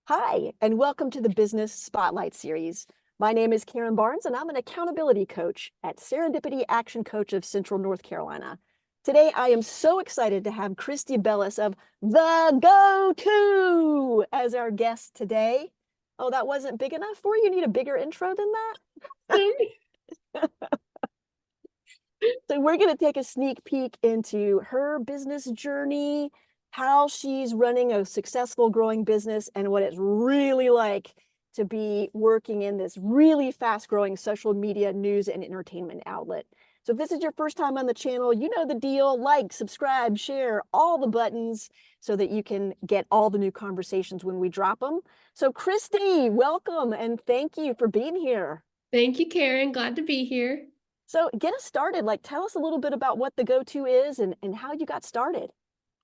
Hi, and welcome to the Business Spotlight Series. My name is Karen Barnes, and I'm an accountability coach at Serendipity Action Coach of Central North Carolina. Today, I am so excited to have Christy Bellis of The Go-To as our guest today. Oh, that wasn't big enough for you? You need a bigger intro than that? So we're going to take a sneak peek into her business journey, how she's running a successful growing business, and what it's really like to be working in this really fast growing social media news and entertainment outlet. So if this is your first time on the channel, you know the deal. Like, subscribe, share, all the buttons so that you can get all the new conversations when we drop them. So Christy, welcome and thank you for being here. Thank you, Karen. Glad to be here. So get us started. Like, tell us a little bit about what the go-to is and how you got started.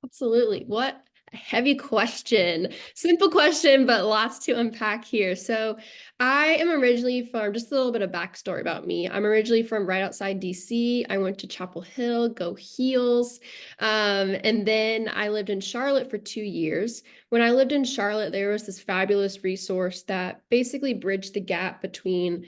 Absolutely. What a heavy question. Simple question, but lots to unpack here. So I am originally from, just a little bit of backstory about me. I'm originally from right outside DC. I went to Chapel Hill, go Heels. And then I lived in Charlotte for 2 years. When I lived in Charlotte, there was this fabulous resource that basically bridged the gap between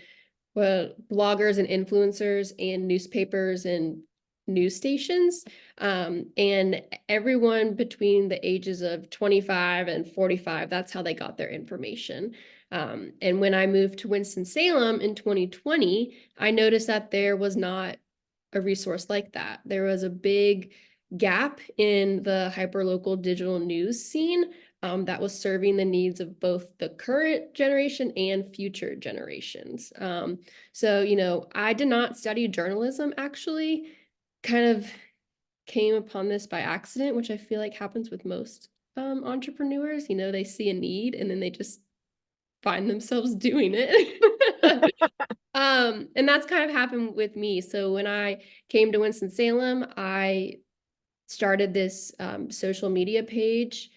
bloggers and influencers and newspapers and news stations. And everyone between the ages of 25 and 45, that's how they got their information. And when I moved to Winston-Salem in 2020, I noticed that there was not a resource like that. There was a big gap in the hyperlocal digital news scene that was serving the needs of both the current generation and future generations. So, I did not study journalism, actually. Kind of came upon this by accident, which I feel like happens with most entrepreneurs. They see a need and then they just find themselves doing it. And that's kind of happened with me. So when I came to Winston-Salem, I started this social media page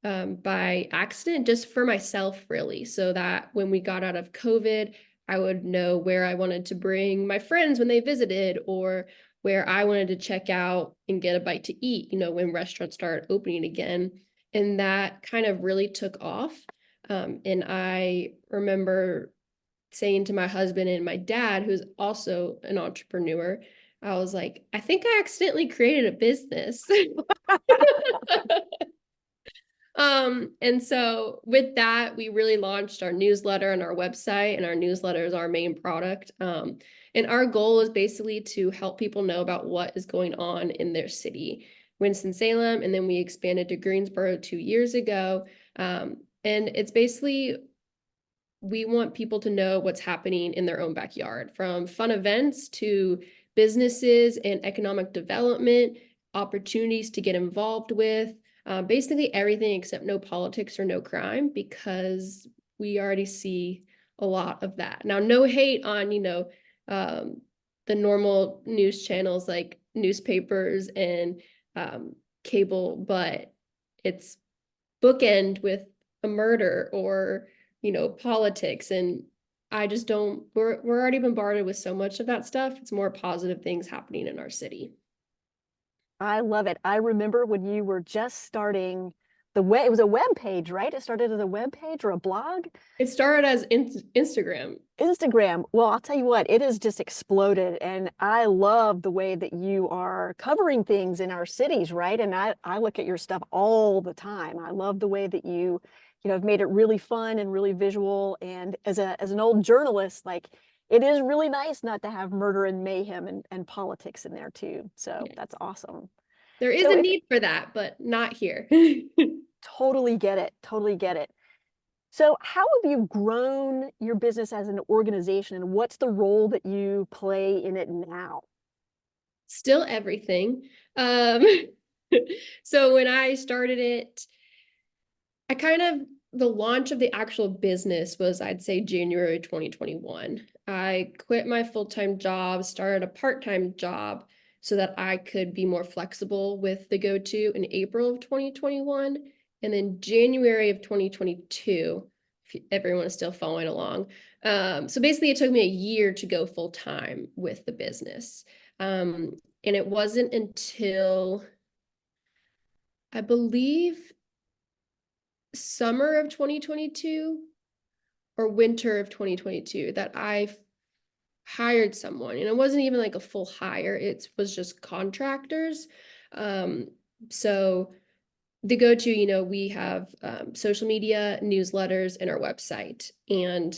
by accident, just for myself, really, so that when we got out of COVID, I would know where I wanted to bring my friends when they visited, or where I wanted to check out and get a bite to eat, when restaurants started opening again. And that kind of really took off. And I remember saying to my husband and my dad, who's also an entrepreneur, I was like, I think I accidentally created a business. And so with that, we really launched our newsletter and our website, and our newsletter is our main product. And our goal is basically to help people know about what is going on in their city, Winston-Salem, and then we expanded to Greensboro 2 years ago. And it's basically, we want people to know what's happening in their own backyard, from fun events to businesses and economic development, opportunities to get involved with, basically everything except no politics or no crime, because we already see a lot of that. Now, no hate on, the normal news channels like newspapers and cable, but it's bookend with a murder or politics. And I just don't, we're already bombarded with so much of that stuff. It's more positive things happening in our city. I love it. I remember when you were just starting the web, it was a web page, right? It started as a web page or a blog. It started as Instagram. Instagram. Well, I'll tell you what, it has just exploded. And I love the way that you are covering things in our cities, right? And I look at your stuff all the time. I love the way that you have made it really fun and really visual. And as an old journalist, like it is really nice not to have murder and mayhem and politics in there too. So Yeah. that's awesome. There is So a if need for that, but not here. totally get it, totally get it. So how have you grown your business as an organization, and what's the role that you play in it now? Still everything. Um, so when I started it, the launch of the actual business was, I'd say, January 2021. I quit my full-time job, started a part-time job so that I could be more flexible with the go-to in April of 2021. And then January of 2022, if everyone is still following along. So basically, it took me a year to go full-time with the business. And it wasn't until, I believe, summer of 2022 or winter of 2022 that I hired someone, and it wasn't even like a full hire. It was just contractors. So the go-to, we have social media, newsletters, and our website. And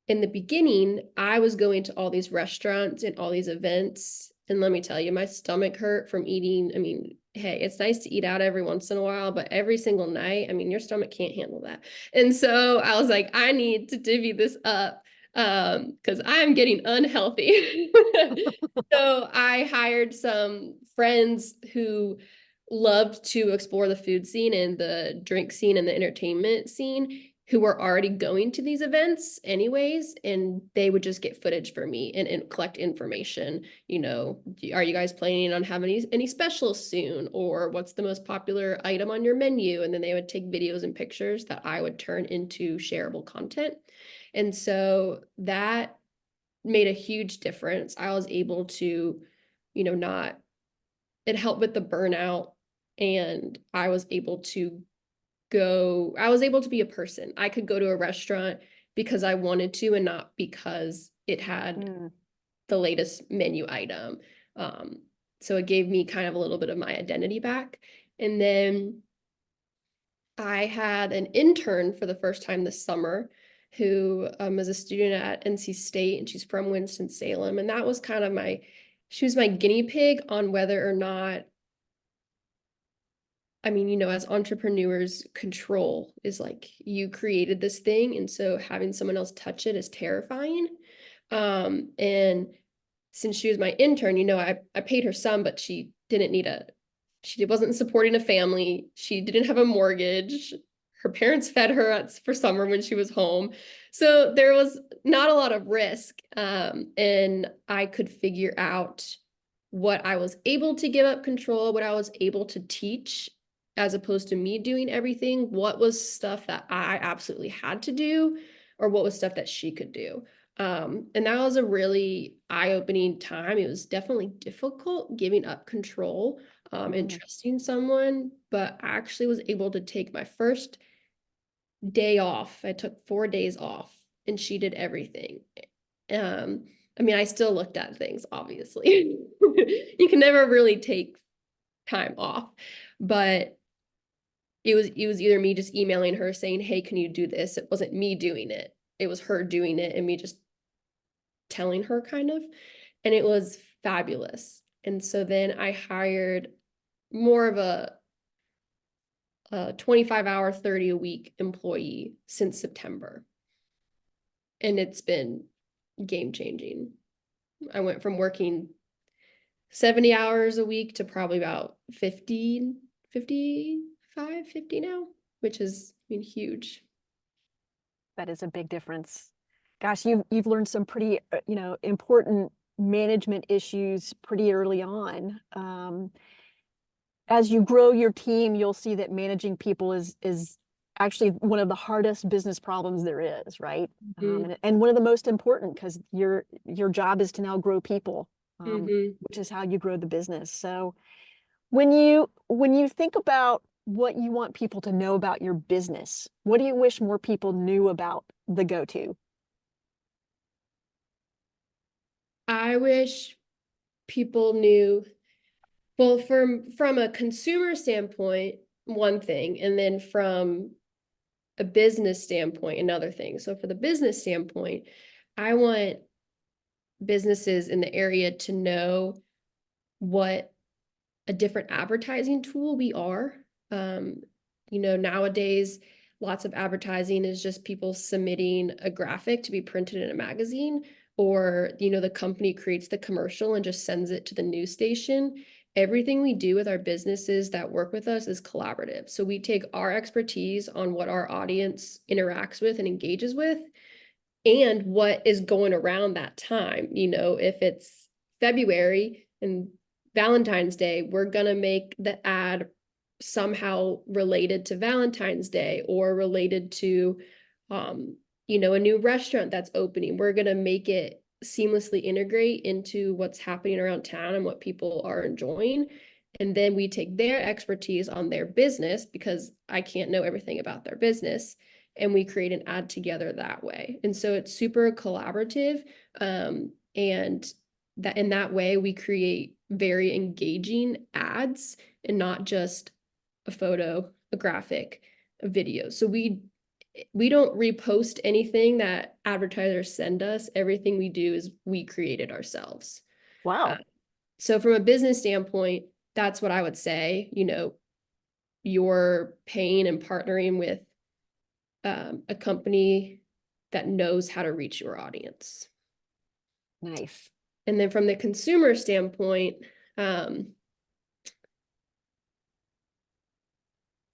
in the beginning, I was going to all these restaurants and all these events. And let me tell you, my stomach hurt from eating. I mean, hey, it's nice to eat out every once in a while, but every single night, I mean, your stomach can't handle that. And so I was like, I need to divvy this up because I'm getting unhealthy. So I hired some friends who loved to explore the food scene and the drink scene and the entertainment scene who were already going to these events anyways, and they would just get footage for me and collect information. Are you guys planning on having any specials soon? Or what's the most popular item on your menu? And then they would take videos and pictures that I would turn into shareable content. And so that made a huge difference. I was able to, not, it helped with the burnout, and I was able to be a person. I could go to a restaurant because I wanted to and not because it had the latest menu item. So it gave me kind of a little bit of my identity back. And then I had an intern for the first time this summer who is a student at NC State, and she's from Winston Salem. And that was kind of she was my guinea pig on whether or not, I mean, as entrepreneurs, control is like you created this thing. And so having someone else touch it is terrifying. And since she was my intern, I paid her some, but she wasn't supporting a family. She didn't have a mortgage. Her parents fed her for summer when she was home. So there was not a lot of risk. And I could figure out what I was able to give up control, what I was able to teach, as opposed to me doing everything, what was stuff that I absolutely had to do, or what was stuff that she could do. And that was a really eye-opening time. It was definitely difficult giving up control and trusting someone, but I actually was able to take my first day off. I took 4 days off, and she did everything. I mean, I still looked at things, obviously. You can never really take time off, but it was either me just emailing her saying, hey, can you do this? It wasn't me doing it. It was her doing it and me just telling her, kind of. And it was fabulous. And so then I hired more of a 25-hour, 30 a week employee since September. And it's been game changing. I went from working 70 hours a week to probably about 50 now, which is, I mean, huge. That is a big difference. Gosh, you've learned some pretty, important management issues pretty early on. As you grow your team, you'll see that managing people is actually one of the hardest business problems there is, right? And one of the most important, because your job is to now grow people, which is how you grow the business. So when you think about what you want people to know about your business, what do you wish more people knew about the go-to? I wish people knew, well, from a consumer standpoint, one thing, and then from a business standpoint, another thing. So for the business standpoint, I want businesses in the area to know what a different advertising tool we are. Nowadays, lots of advertising is just people submitting a graphic to be printed in a magazine, or, the company creates the commercial and just sends it to the news station. Everything we do with our businesses that work with us is collaborative. So we take our expertise on what our audience interacts with and engages with, and what is going around that time. If it's February and Valentine's Day, we're going to make the ad somehow related to Valentine's Day, or related to, a new restaurant that's opening. We're going to make it seamlessly integrate into what's happening around town and what people are enjoying. And then we take their expertise on their business, because I can't know everything about their business, and we create an ad together that way. And so it's super collaborative. And that in that way, we create very engaging ads and not just a photo, a graphic, a video. So we don't repost anything that advertisers send us. Everything we do is we create it ourselves. Uh, Wow. so from a business standpoint, that's what I would say. You're paying and partnering with a company that knows how to reach your audience. Nice. And then from the consumer standpoint, wow,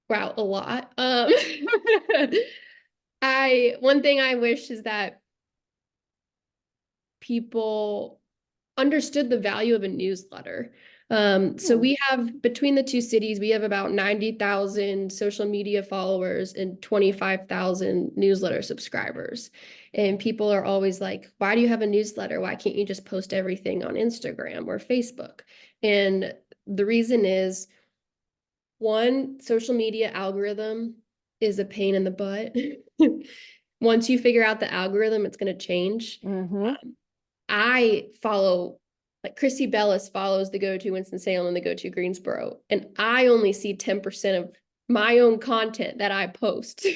a lot. One thing I wish is that people understood the value of a newsletter. So we have, between the two cities, we have about 90,000 social media followers and 25,000 newsletter subscribers. And people are always like, why do you have a newsletter? Why can't you just post everything on Instagram or Facebook? And the reason is, one, social media algorithm is a pain in the butt. Once you figure out the algorithm, it's going to change. Mm-hmm. I follow, like Christy Bellis follows the Go To Winston Salem and the Go To Greensboro, and I only see 10% of my own content that I post.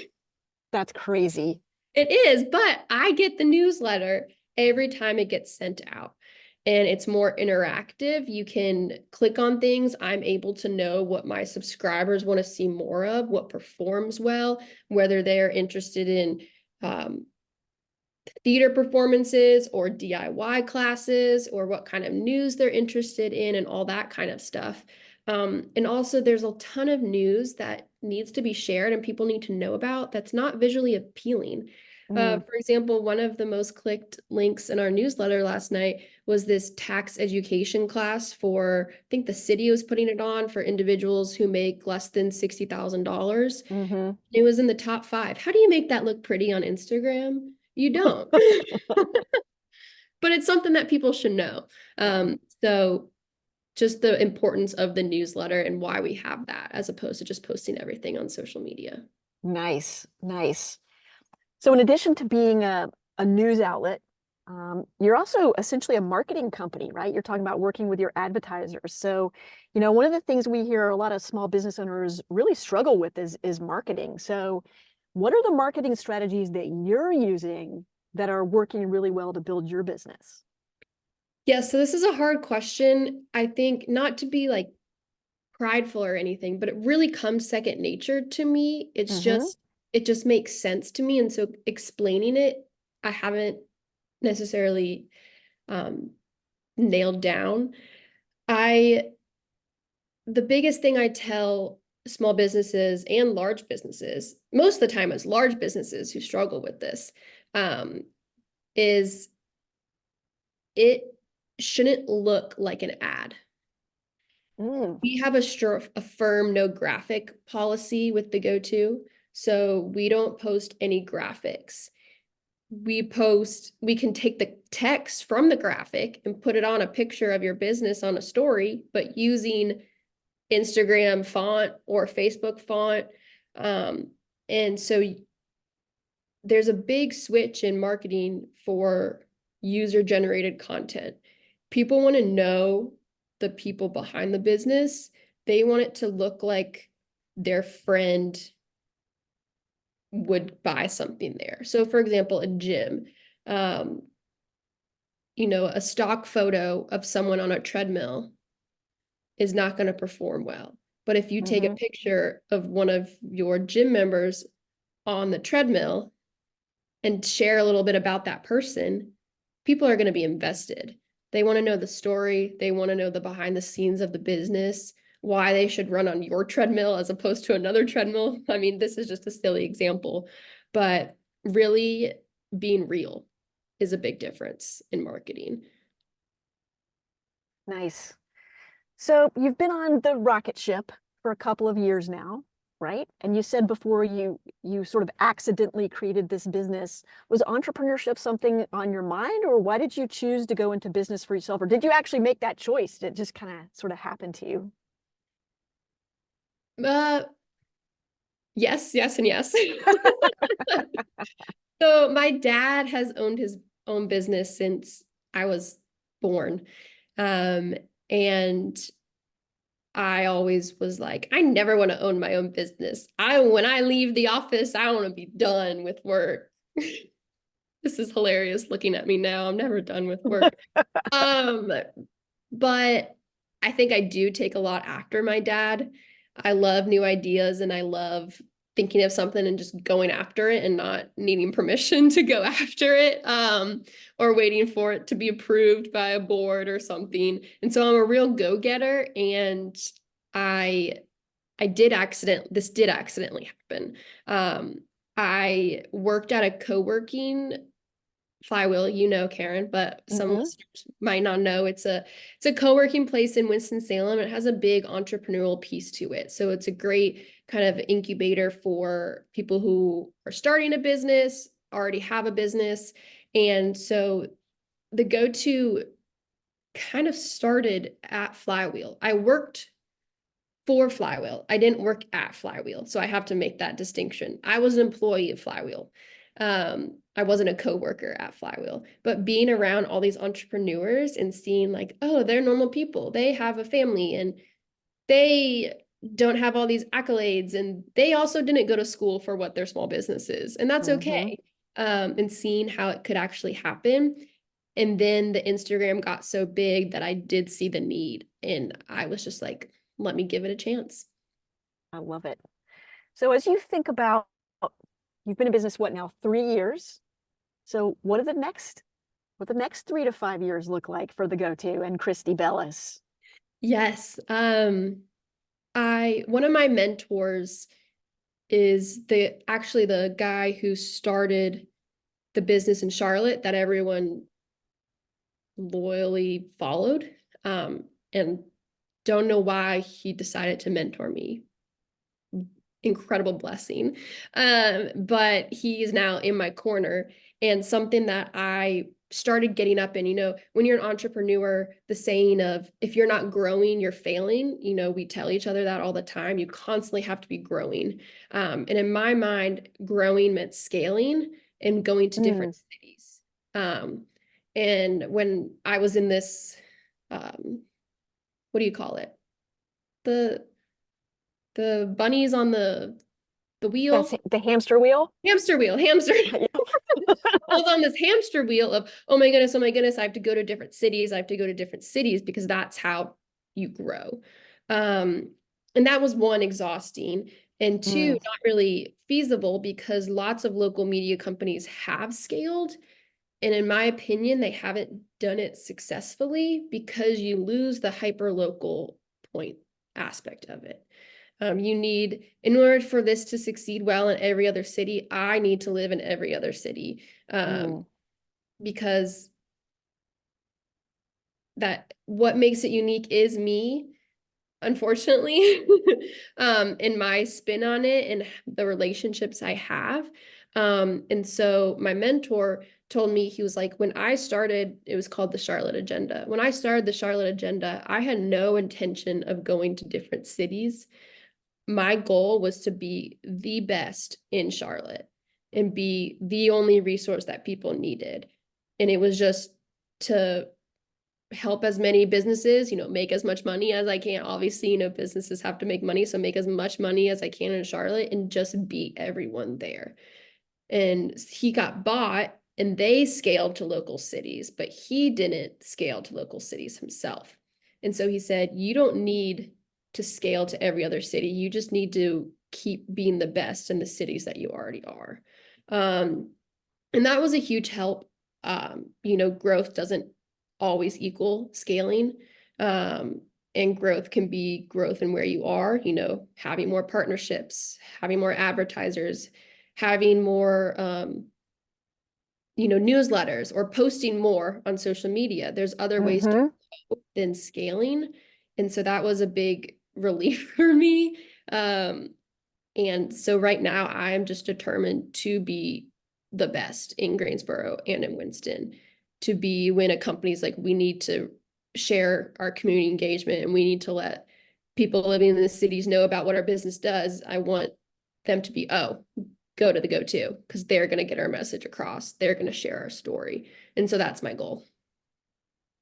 That's crazy. It is, but I get the newsletter every time it gets sent out. And it's more interactive. You can click on things. I'm able to know what my subscribers want to see more of, what performs well, whether they're interested in theater performances or DIY classes, or what kind of news they're interested in, and all that kind of stuff. And also, there's a ton of news that needs to be shared and people need to know about that's not visually appealing. For example, one of the most clicked links in our newsletter last night was this tax education class for, I think the city was putting it on for individuals who make less than $60,000. Mm-hmm. It was in the top 5. How do you make that look pretty on Instagram? You don't. But it's something that people should know. Yeah. So just the importance of the newsletter and why we have that, as opposed to just posting everything on social media. Nice, nice. So in addition to being a news outlet, you're also essentially a marketing company, right? You're talking about working with your advertisers. So, one of the things we hear a lot of small business owners really struggle with is marketing. So what are the marketing strategies that you're using that are working really well to build your business? Yeah, so this is a hard question. I think, not to be like prideful or anything, but it really comes second nature to me. Mm-hmm. It just makes sense to me. And so explaining it, I haven't necessarily nailed down. The biggest thing I tell small businesses and large businesses, most of the time it's large businesses who struggle with this, is it shouldn't look like an ad. Mm. We have a firm no graphic policy with the Go-To, so we don't post any graphics. We can take the text from the graphic and put it on a picture of your business on a story, but using Instagram font or Facebook font. And so there's a big switch in marketing for user-generated content. People want to know the people behind the business. They want it to look like their friend would buy something there. So for example, a gym, a stock photo of someone on a treadmill is not going to perform well. But if you take a Mm-hmm. picture of one of your gym members on the treadmill and share a little bit about that person, people are going to be invested. They want to know the story. They want to know the behind the scenes of the business, why they should run on your treadmill as opposed to another treadmill. I mean, this is just a silly example, but really being real is a big difference in marketing. Nice. So you've been on the rocket ship for a couple of years now, right? And you said before you sort of accidentally created this business. Was entrepreneurship something on your mind, or why did you choose to go into business for yourself? Or did you actually make that choice? Did it just kind of sort of happen to you? Uh, yes, yes, and yes. So my dad has owned his own business since I was born. Um, and I always was like, I never want to own my own business. When I leave the office, I want to be done with work. This is hilarious looking at me now. I'm never done with work. Um, but I think I do take a lot after my dad. I love new ideas and I love thinking of something and just going after it and not needing permission to go after it, or waiting for it to be approved by a board or something. And so I'm a real go-getter, and I this did accidentally happen. I worked at a co-working Flywheel, you know, Karen, but some Mm-hmm. listeners might not know. It's a co-working place in Winston-Salem. It has a big entrepreneurial piece to it. So it's a great kind of incubator for people who are starting a business, already have a business. And so the go-to kind of started at Flywheel. I worked for Flywheel. I didn't work at Flywheel. So I have to make that distinction. I was an employee of Flywheel. I wasn't a coworker at Flywheel, but being around all these entrepreneurs and seeing like, oh, they're normal people. They have a family and they don't have all these accolades, and they also didn't go to school for what their small business is, and that's Mm-hmm. okay. And seeing how it could actually happen. And then the Instagram got so big that I did see the need, and I was just like, let me give it a chance. I love it. So as you think about, you've been in business, what now, 3 years? So what the next 3 to 5 years look like for the go-to and Christy Bellis? Yes. I one of my mentors is the guy who started the business in Charlotte that everyone loyally followed. And don't know why he decided to mentor me. Incredible blessing. But he is now in my corner, and something that I started getting up in, when you're an entrepreneur, the saying of if you're not growing, you're failing, we tell each other that all the time. You constantly have to be growing. And in my mind, growing meant scaling and going to different Mm. cities. And when I was in this, what do you call it? The the bunnies on the That's wheel. the hamster wheel. Hamster wheel, hamster. I was on this hamster wheel of, oh my goodness, I have to go to different cities. I have to go to different cities because that's how you grow. And that was one, exhausting, and two, Mm. not really feasible because lots of local media companies have scaled. And in my opinion, they haven't done it successfully because you lose the hyper local point aspect of it. In order for this to succeed well in every other city, I need to live in every other city, Mm. because that what makes it unique is me, unfortunately, and my spin on it and the relationships I have. And so my mentor told me, he was like, when I started, it was called the Charlotte Agenda. When I started the Charlotte Agenda, I had no intention of going to different cities. My goal was to be the best in Charlotte and be the only resource that people needed. And it was just to help as many businesses, make as much money as I can. Obviously, businesses have to make money, so make as much money as I can in Charlotte and just beat everyone there. And he got bought and they scaled to local cities, but he didn't scale to local cities himself. And so he said, you don't need to scale to every other city. You just need to keep being the best in the cities that you already are. And that was a huge help. Growth doesn't always equal scaling. And growth can be growth in where you are, having more partnerships, having more advertisers, having more newsletters, or posting more on social media. There's other ways to Mm-hmm. grow than scaling. And so that was a big relief for me. And so right now I am just determined to be the best in Greensboro and in Winston, to be when a company's like, we need to share our community engagement and we need to let people living in the cities know about what our business does, I want them to be, oh, go to the go-to, because they're going to get our message across. They're going to share our story. And so that's my goal.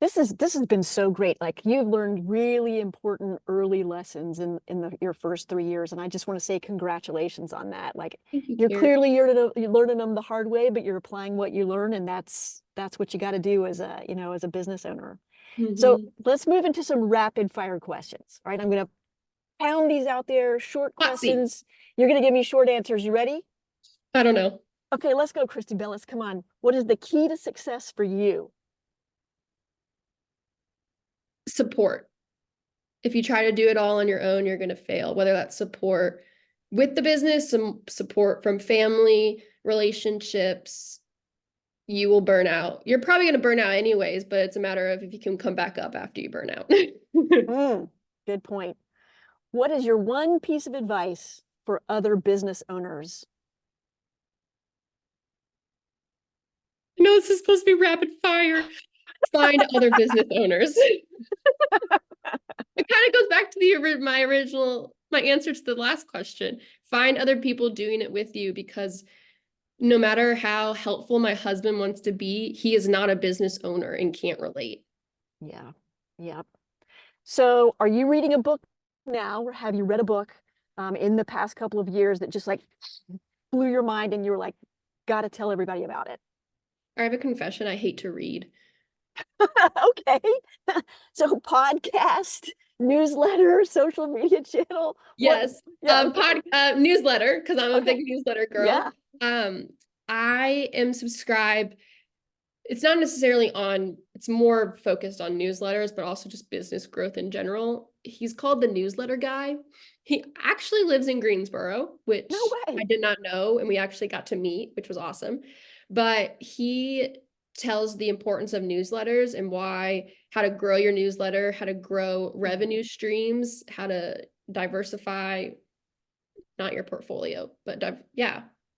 This has been so great. Like you've learned really important early lessons in your first 3 years, and I just want to say congratulations on that. Like Thank you, you're Carrie. clearly you're learning them the hard way, but you're applying what you learn, and that's what you got to do as a as a business owner. So Mm-hmm. let's move into some rapid fire questions. All right, I'm gonna pound these out there, short Foxy. questions. You're gonna give me short answers. You ready? I don't know. Okay, let's go, Christy Bellis. Come on. What is the key to success for you? Support. If you try to do it all on your own, you're going to fail, whether that's support with the business, some support from family, relationships, you will burn out. You're probably going to burn out anyways, but it's a matter of if you can come back up after you burn out. Good point. What is your one piece of advice for other business owners? No, this is supposed to be rapid fire. Find other business owners. It kind of goes back to my answer to the last question. Find other people doing it with you, because no matter how helpful my husband wants to be, he is not a business owner and can't relate. Yeah. Yep. So are you reading a book now, or have you read a book in the past couple of years that just like blew your mind and you were like, got to tell everybody about it? I have a confession. I hate to read. Okay. So podcast, newsletter, social media channel. What? Yes. Yeah, okay. Newsletter, because I'm a Okay. big newsletter girl. Yeah. I am subscribed. It's not necessarily it's more focused on newsletters, but also just business growth in general. He's called the Newsletter Guy. He actually lives in Greensboro, No which I way. did not know, and we actually got to meet, which was awesome. But he tells the importance of newsletters and how to grow your newsletter, how to grow revenue streams, how to diversify, not your portfolio, but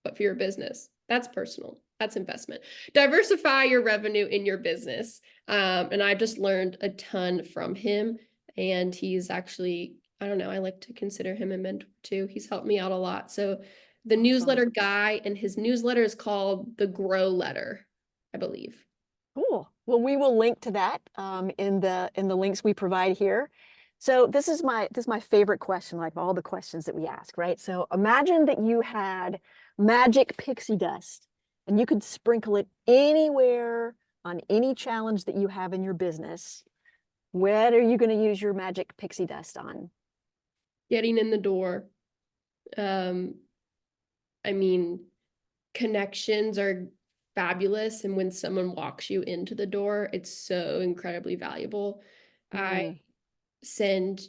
but for your business. That's personal. That's investment. Diversify your revenue in your business. And I just learned a ton from him. And he's actually, I don't know, I like to consider him a mentor too. He's helped me out a lot. So the Awesome. Newsletter Guy, and his newsletter is called the Grow Letter, I believe. Cool. Well, we will link to that in the links we provide here. So this is my favorite question, like all the questions that we ask, right? So imagine that you had magic pixie dust and you could sprinkle it anywhere on any challenge that you have in your business. What are you going to use your magic pixie dust on? Getting in the door. Um, I mean, connections are fabulous. And when someone walks you into the door, it's so incredibly valuable. I Mm, send,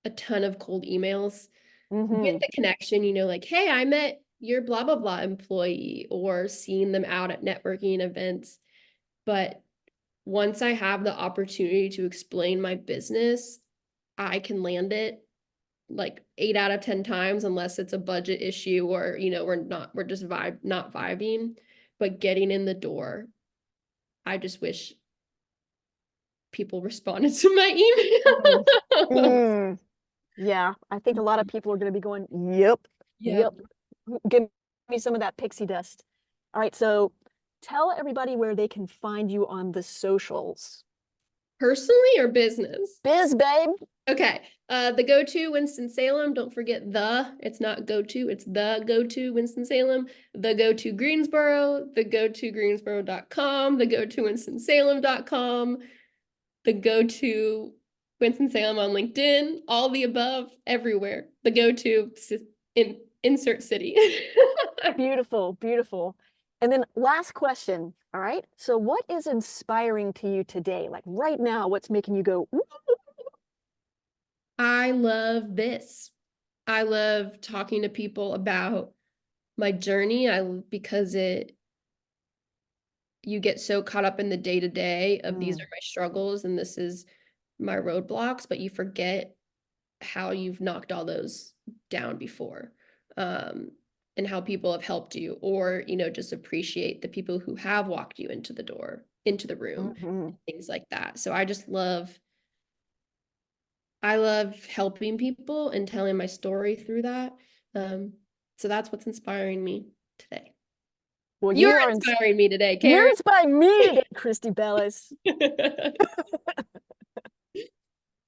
a ton of cold emails, get mm-hmm. the connection, like, hey, I met your blah, blah, blah employee, or seeing them out at networking events. But once I have the opportunity to explain my business, I can land it like 8 out of 10 times, unless it's a budget issue or, we're just not vibing. But getting in the door, I just wish people responded to Mm, my email. mm. Yeah, I think a lot of people are going to be going, yep, Yep. yep. Give me some of that pixie dust. All right, so tell everybody where they can find you on the socials. Personally or business? Biz, babe. Okay. The go-to Winston Salem. Don't forget it's not go-to, it's the go-to Winston Salem. The go-to Greensboro, the go-to Greensboro.com, the go-to WinstonSalem.com, the go-to Winston Salem on LinkedIn, all the above, everywhere. The go-to insert city. Beautiful, beautiful. And then last question. All right. So what is inspiring to you today? Like right now, what's making you go, "Ooh." I love this. I love talking to people about my journey. Because you get so caught up in the day to day of these Mm, are my struggles and this is my roadblocks, but you forget how you've knocked all those down before. Um, and how people have helped you, or, just appreciate the people who have walked you into the door, into the room, mhm. things like that. So I just love I love helping people and telling my story through that. So that's what's inspiring me today. Well, You're you are, inspiring me today, you're Karen. inspiring me today, Christy Bellis.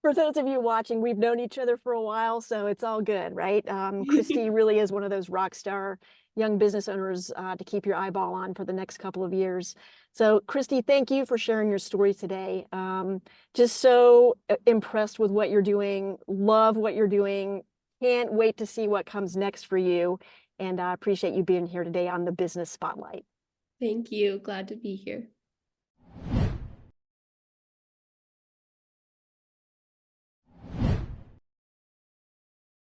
For those of you watching, we've known each other for a while, so it's all good, right? Christy really is one of those rock star young business owners to keep your eyeball on for the next couple of years. So, Christy, thank you for sharing your story today. Just so impressed with what you're doing, love what you're doing, can't wait to see what comes next for you. And I appreciate you being here today on the Business Spotlight. Thank you. Glad to be here.